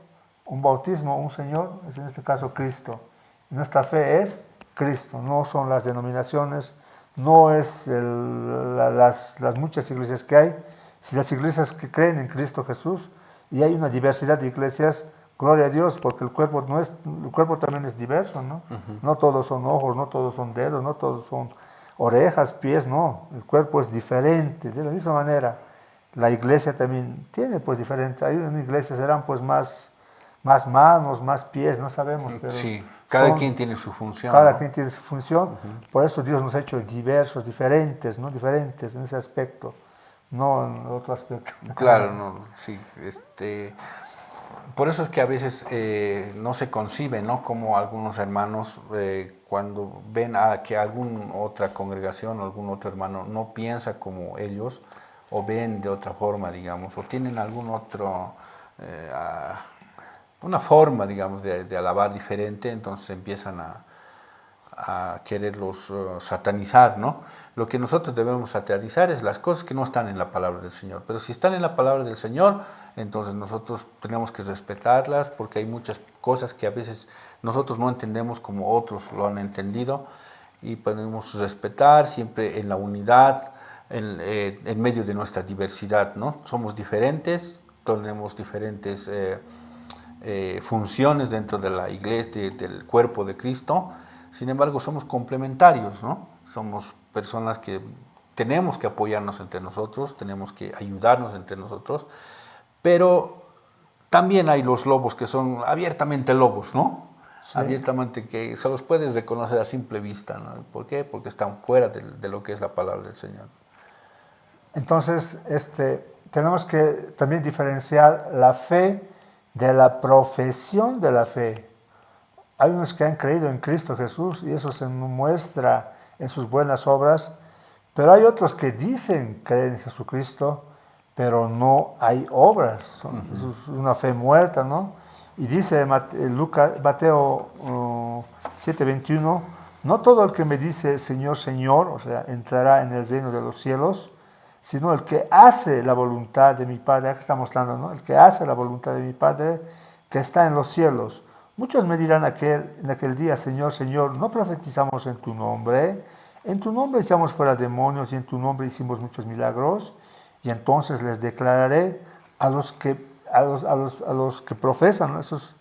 un bautismo, un Señor, es en este caso Cristo. Nuestra fe es Cristo, no son las denominaciones, no es las muchas iglesias que hay. Si las iglesias que creen en Cristo Jesús, y hay una diversidad de iglesias, gloria a Dios, porque el cuerpo también es diverso, ¿no? No todos son ojos, no todos son dedos, no todos son orejas, pies, no. El cuerpo es diferente. De la misma manera, la iglesia también tiene pues diferente. Hay una iglesia serán pues más manos, más pies, no sabemos. Pero sí, cada quien tiene su función. Cada ¿no? quien tiene su función. Por eso Dios nos ha hecho diversos, diferentes, ¿no? Diferentes en ese aspecto, no en otro aspecto. Claro, no, sí. Por eso es que a veces no se concibe, ¿no? Como algunos hermanos cuando ven a que alguna otra congregación o algún otro hermano no piensa como ellos o ven de otra forma, digamos, o tienen algún otro, una forma, digamos, de alabar diferente, entonces empiezan a quererlos satanizar, ¿no? Lo que nosotros debemos satanizar es las cosas que no están en la palabra del Señor. Pero si están en la palabra del Señor, entonces nosotros tenemos que respetarlas porque hay muchas cosas que a veces nosotros no entendemos como otros lo han entendido y podemos respetar siempre en la unidad, en medio de nuestra diversidad, ¿no? Somos diferentes, tenemos diferentes funciones dentro de la iglesia, del cuerpo de Cristo. Sin embargo, somos complementarios, ¿no? Somos personas que tenemos que apoyarnos entre nosotros, tenemos que ayudarnos entre nosotros, pero también hay los lobos que son abiertamente lobos, ¿no? Sí. Abiertamente, que se los puedes reconocer a simple vista, ¿no? ¿Por qué? Porque están fuera de lo que es la palabra del Señor. Entonces, tenemos que también diferenciar la fe de la profesión de la fe. Hay unos que han creído en Cristo Jesús y eso se muestra en sus buenas obras, pero hay otros que dicen creer en Jesucristo, pero no hay obras. Es una fe muerta, ¿no? Y dice Mateo 7:21, no todo el que me dice Señor, Señor, o sea, entrará en el reino de los cielos, sino el que hace la voluntad de mi Padre. Aquí estamos hablando, ¿no? El que hace la voluntad de mi Padre que está en los cielos. Muchos me dirán en aquel día, Señor, Señor, ¿no profetizamos en tu nombre? En tu nombre echamos fuera demonios y en tu nombre hicimos muchos milagros. Y entonces les declararé a los que profesan, esos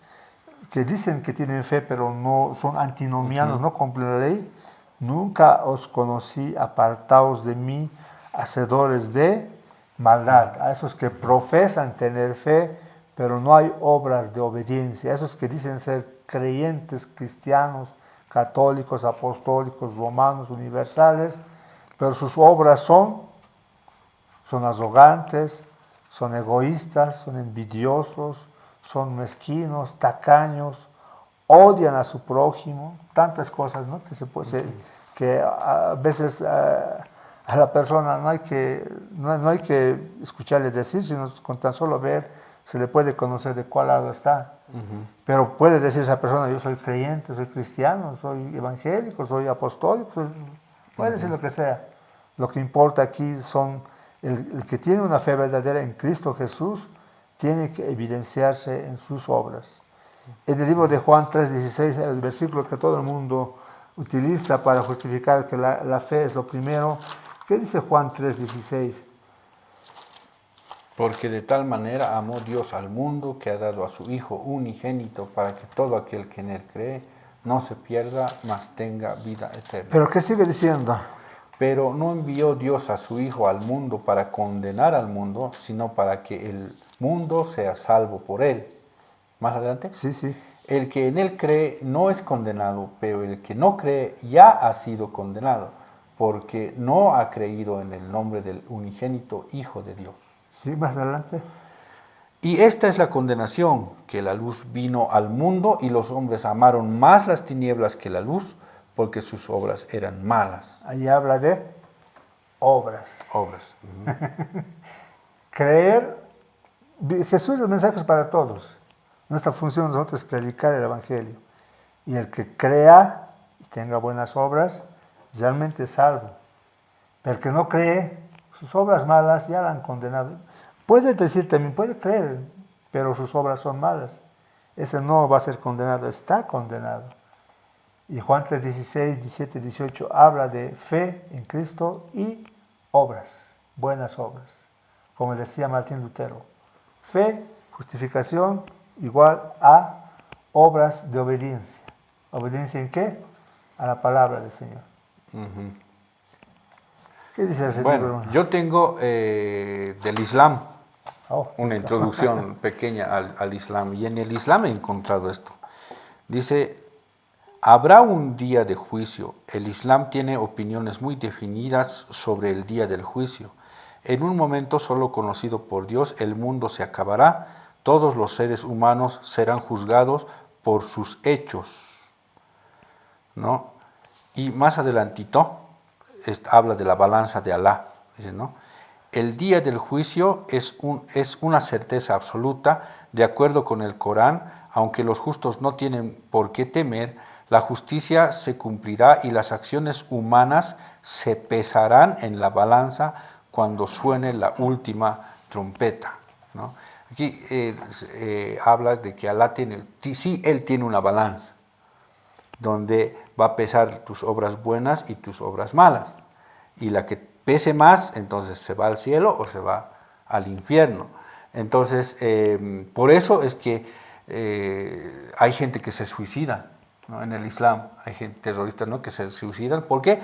que dicen que tienen fe pero no son antinomianos, no cumplen la ley, nunca os conocí, apartaos de mí, hacedores de maldad. A esos que profesan tener fe, pero no hay obras de obediencia. A esos que dicen ser creyentes, cristianos, católicos, apostólicos, romanos, universales, pero sus obras son arrogantes, son egoístas, son envidiosos, son mezquinos, tacaños, odian a su prójimo, tantas cosas, ¿no? Que a veces a la persona no hay que escucharle decir, sino con tan solo ver se le puede conocer de cuál lado está. Pero puede decir esa persona, yo soy creyente, soy cristiano, soy evangélico, soy apostólico, puede decir lo que sea. Lo que importa aquí son el que tiene una fe verdadera en Cristo Jesús, tiene que evidenciarse en sus obras. En el libro de Juan 3:16, el versículo que todo el mundo utiliza para justificar que la fe es lo primero, ¿qué dice Juan 3:16? Porque de tal manera amó Dios al mundo que ha dado a su Hijo unigénito para que todo aquel que en él cree no se pierda, mas tenga vida eterna. ¿Pero qué sigue diciendo? Pero no envió Dios a su Hijo al mundo para condenar al mundo, sino para que el mundo sea salvo por él. ¿Más adelante? Sí, sí. El que en él cree no es condenado, pero el que no cree ya ha sido condenado, porque no ha creído en el nombre del unigénito Hijo de Dios. Sí, más adelante. Y esta es la condenación, que la luz vino al mundo y los hombres amaron más las tinieblas que la luz, porque sus obras eran malas. Ahí habla de obras. Obras. Creer, Jesús, el mensaje es para todos. Nuestra función nosotros es predicar el Evangelio. Y el que crea y tenga buenas obras, realmente es salvo. Pero el que no cree, sus obras malas ya la han condenado. Puede decir también, puede creer, pero sus obras son malas. Ese no va a ser condenado, está condenado. Y Juan 3:16, 17, 18 habla de fe en Cristo y obras, buenas obras. Como decía Martín Lutero, fe, justificación, igual a obras de obediencia. ¿Obediencia en qué? A la palabra del Señor. ¿Qué dice ese libro? Bueno, yo tengo del Islam una Islam. introducción pequeña al Islam, y en el Islam he encontrado esto. Dice, habrá un día de juicio. El Islam tiene opiniones muy definidas sobre el día del juicio. En un momento solo conocido por Dios, el mundo se acabará. Todos los seres humanos serán juzgados por sus hechos, ¿no? Y más adelantito habla de la balanza de Alá. Dice, ¿no? El día del juicio es una certeza absoluta, de acuerdo con el Corán, aunque los justos no tienen por qué temer. La justicia se cumplirá y las acciones humanas se pesarán en la balanza cuando suene la última trompeta, ¿no? Aquí habla de que Alá Él tiene una balanza, donde va a pesar tus obras buenas y tus obras malas. Y la que pese más, entonces se va al cielo o se va al infierno. Entonces, por eso es que hay gente que se suicida, ¿no? En el Islam hay gente terrorista, ¿no? Que se suicidan. ¿Por qué?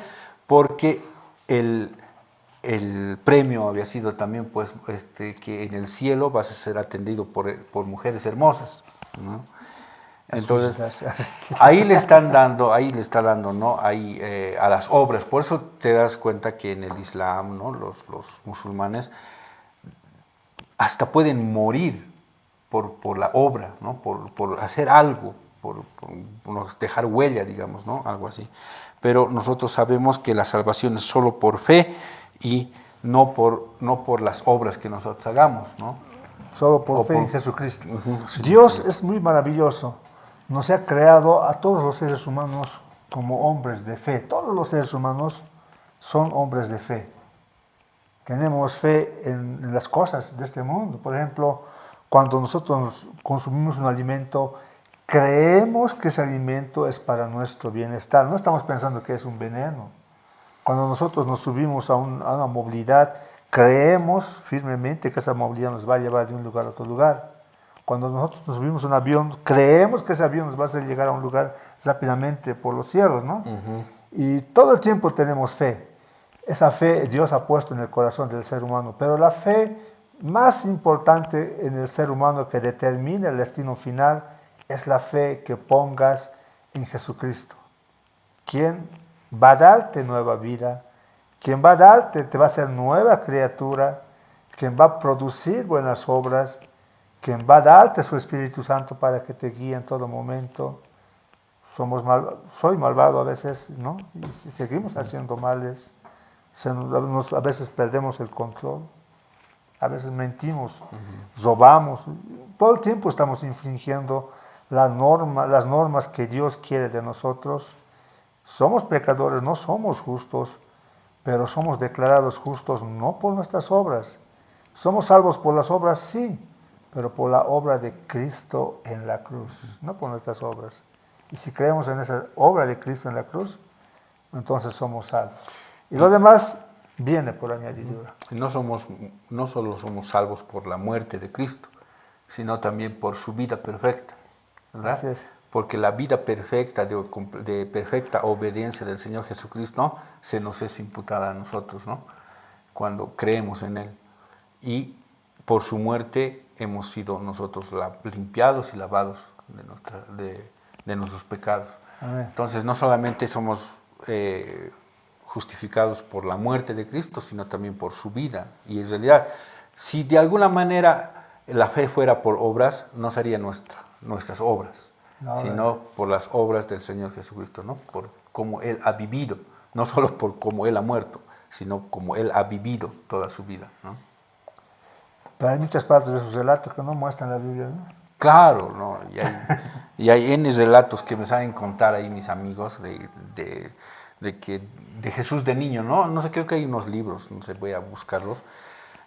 Porque el premio había sido también pues, que en el cielo vas a ser atendido por mujeres hermosas, ¿no? Entonces, ahí le están dando, ¿no? Ahí, a las obras. Por eso te das cuenta que en el Islam, ¿no? Los musulmanes hasta pueden morir por la obra, ¿no? Por hacer algo, por dejar huella, digamos, ¿no? Algo así. Pero nosotros sabemos que la salvación es solo por fe y no por las obras que nosotros hagamos, ¿no? Solo por fe en Jesucristo. Dios es muy maravilloso. Nos ha creado a todos los seres humanos como hombres de fe. Todos los seres humanos son hombres de fe. Tenemos fe en las cosas de este mundo. Por ejemplo, cuando nosotros consumimos un alimento, creemos que ese alimento es para nuestro bienestar. No estamos pensando que es un veneno. Cuando nosotros nos subimos a una movilidad, creemos firmemente que esa movilidad nos va a llevar de un lugar a otro lugar. Cuando nosotros nos subimos a un avión, creemos que ese avión nos va a hacer llegar a un lugar rápidamente por los cielos, ¿no? Y todo el tiempo tenemos fe. Esa fe Dios ha puesto en el corazón del ser humano, pero la fe más importante en el ser humano que determina el destino final es la fe que pongas en Jesucristo, quien va a darte nueva vida, quien va a darte, te va a hacer nueva criatura, quien va a producir buenas obras, quien va a darte su Espíritu Santo para que te guíe en todo momento. Soy malvado a veces, ¿no? Y si seguimos haciendo males, a veces perdemos el control, a veces mentimos, robamos. Todo el tiempo estamos infringiendo las normas que Dios quiere de nosotros. Somos pecadores, no somos justos, pero somos declarados justos no por nuestras obras. Somos salvos por las obras, sí, pero por la obra de Cristo en la cruz, no por nuestras obras. Y si creemos en esa obra de Cristo en la cruz, entonces somos salvos. Y lo demás viene por añadidura. No solo somos salvos por la muerte de Cristo, sino también por su vida perfecta, ¿verdad? Así es. Porque la vida perfecta, de perfecta obediencia del Señor Jesucristo, se nos es imputada a nosotros, ¿no? Cuando creemos en Él. Y por su muerte hemos sido nosotros limpiados y lavados de nuestros pecados. Amén. Entonces, no solamente somos justificados por la muerte de Cristo, sino también por su vida. Y en realidad, si de alguna manera la fe fuera por obras, no sería nuestras obras, sino por las obras del Señor Jesucristo, ¿no? Por cómo Él ha vivido, no solo por cómo Él ha muerto, sino como Él ha vivido toda su vida, ¿no? Pero hay muchas partes de sus relatos que no muestran la Biblia, ¿no? Claro, ¿no? Y hay N relatos que me saben contar ahí mis amigos de Jesús de niño, ¿no? No sé, creo que hay unos libros, no sé, voy a buscarlos,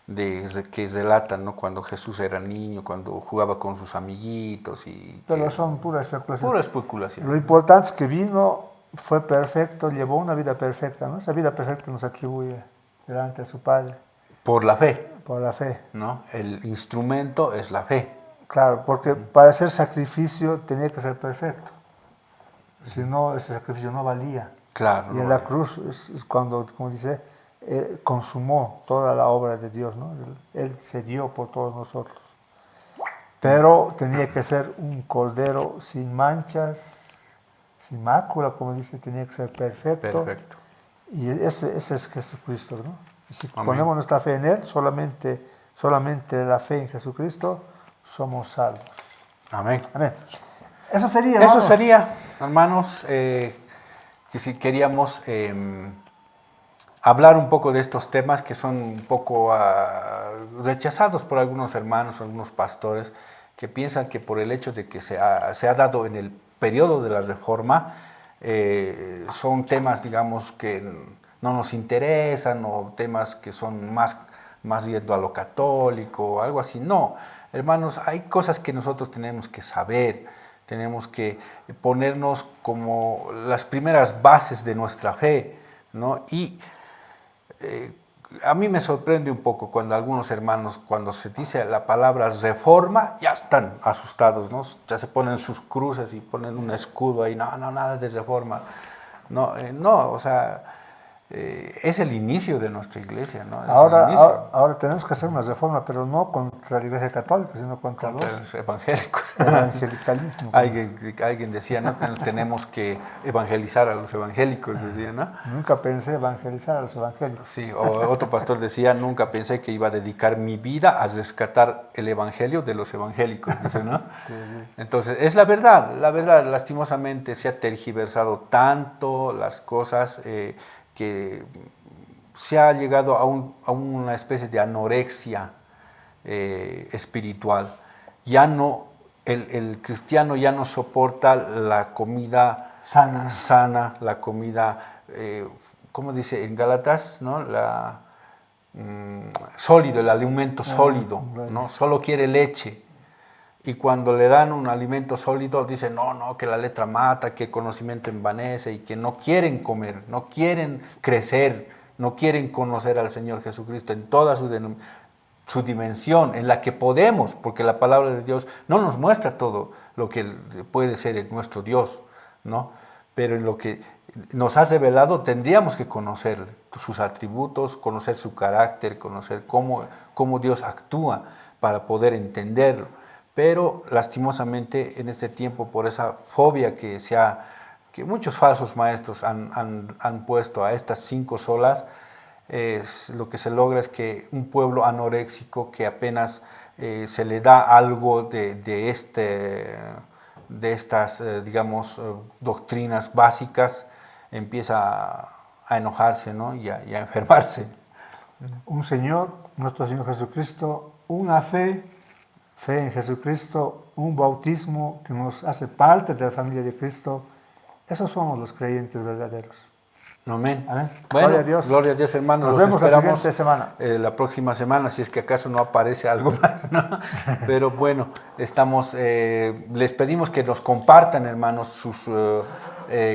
que relatan, ¿no? Cuando Jesús era niño, cuando jugaba con sus amiguitos Pero son pura especulación. Pura especulación. Lo importante es que vino, fue perfecto, llevó una vida perfecta, ¿no? Esa vida perfecta nos atribuye delante de su Padre. Por la fe. Por la fe. ¿No? El instrumento es la fe. Claro, porque para hacer sacrificio tenía que ser perfecto. Si no, ese sacrificio no valía. Claro. Y en la cruz es cuando, como dice, consumó toda la obra de Dios, ¿no? Él se dio por todos nosotros. Pero tenía que ser un cordero sin manchas, sin mácula, como dice, tenía que ser perfecto. Perfecto. Y ese es Jesucristo, ¿no? Y si Amén. Ponemos nuestra fe en Él, solamente la fe en Jesucristo, somos salvos. Amén. Amén. Eso sería, hermanos, que si queríamos hablar un poco de estos temas que son un poco rechazados por algunos hermanos, algunos pastores, que piensan que por el hecho de que se ha dado en el periodo de la Reforma, son temas, digamos, que no nos interesan, o temas que son más yendo a lo católico o algo así. No, hermanos, hay cosas que nosotros tenemos que saber, tenemos que ponernos como las primeras bases de nuestra fe, ¿no? Y a mí me sorprende un poco cuando algunos hermanos, cuando se dice la palabra reforma, ya están asustados, ¿no? Ya se ponen sus cruces y ponen un escudo ahí, no, nada de reforma. No, no, o sea, es el inicio de nuestra iglesia, ¿no? Es el inicio. Ahora tenemos que hacer una reforma, pero no contra la Iglesia Católica, sino contra Los evangélicos. evangelicalismo. Alguien decía, ¿no? Que tenemos que evangelizar a los evangélicos, decía, ¿no? Nunca pensé evangelizar a los evangélicos. Sí, o otro pastor decía, nunca pensé que iba a dedicar mi vida a rescatar el evangelio de los evangélicos, dice, ¿no? Sí. Entonces, es la verdad, lastimosamente se ha tergiversado tanto las cosas que se ha llegado a una especie de anorexia espiritual. Ya no, el cristiano ya no soporta la comida sana, la comida, ¿cómo dice en Gálatas? ¿No? Sólido, el alimento sólido, ¿no? Solo quiere leche. Y cuando le dan un alimento sólido, dicen, no, que la letra mata, que el conocimiento envanece y que no quieren comer, no quieren crecer, no quieren conocer al Señor Jesucristo en toda su dimensión, en la que podemos, porque la palabra de Dios no nos muestra todo lo que puede ser nuestro Dios, ¿no? Pero en lo que nos ha revelado tendríamos que conocer sus atributos, conocer su carácter, conocer cómo Dios actúa para poder entenderlo. Pero lastimosamente en este tiempo, por esa fobia que muchos falsos maestros han puesto a estas 5 solas, lo que se logra es que un pueblo anoréxico que apenas se le da algo de estas, digamos, doctrinas básicas, empieza a enojarse, ¿no? y a enfermarse. Un Señor, nuestro Señor Jesucristo, una fe en Jesucristo, un bautismo que nos hace parte de la familia de Cristo. Esos somos los creyentes verdaderos. Amén. Amén. Bueno, gloria a Dios, hermanos. Nos vemos esperamos la siguiente semana. La próxima semana, si es que acaso no aparece algo más, ¿no? Pero bueno, les pedimos que nos compartan, hermanos,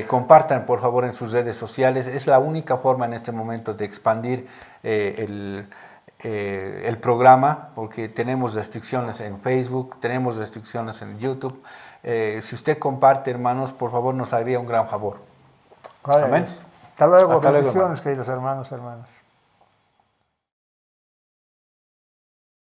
compartan por favor en sus redes sociales. Es la única forma en este momento de expandir el programa, porque tenemos restricciones en Facebook, tenemos restricciones en YouTube. Si usted comparte, hermanos, por favor nos haría un gran favor. Amén. Hasta luego, bendiciones, hermanos. Queridos hermanos, hermanas.